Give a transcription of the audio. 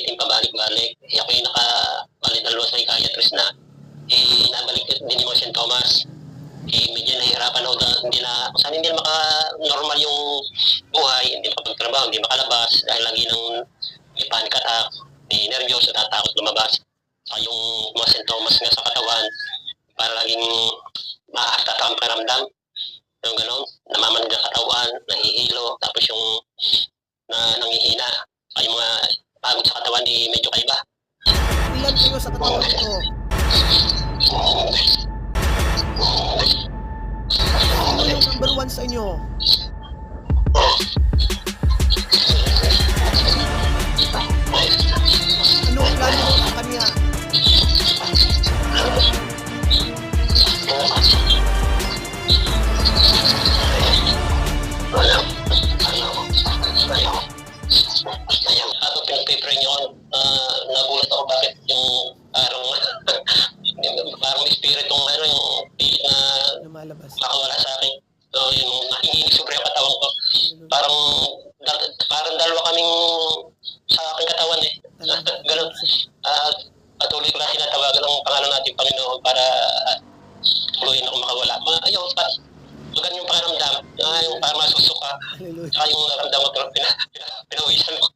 ulitin pabalik-balik. Ako yung nakabalik-dalawa sa psychiatrist na, nabalik din yung mga sintomas. Medyo nahihirapan ako, saan hindi na maka-normal yung buhay, hindi makapagtrabaho, hindi makalabas, dahil lagi ng may panic attack, may nervyos, natatakot lumabas. Saka yung mga sintomas nga sa katawan, para laging maaatat ang pakiramdam. Yung gano'n, namamanid ang katawan, nahihilo, tapos yung nangihina. Saka yung mga pagod sa katawan, medyo kaiba. Ilan kayo sa katawan ito? Sino yung number 1 sa inyo? Anong plano mo sa kanya? Ako pinag-pray nyo, nagulat ako bakit yung parang espiritong yung na Lumalabas. makawala sa akin. So, yung nanginginig sobre ang katawan ko. Parang dalawa kaming sa aking katawan eh. Ganun. Patuloy ko na sinatawagan ang pangalan natin Panginoon para tuluyin ako makawala. Ayaw, maganda yung pakiramdam. Yung parang masusuka. Hallelujah. Saka yung naramdam ko, pinawisan ko.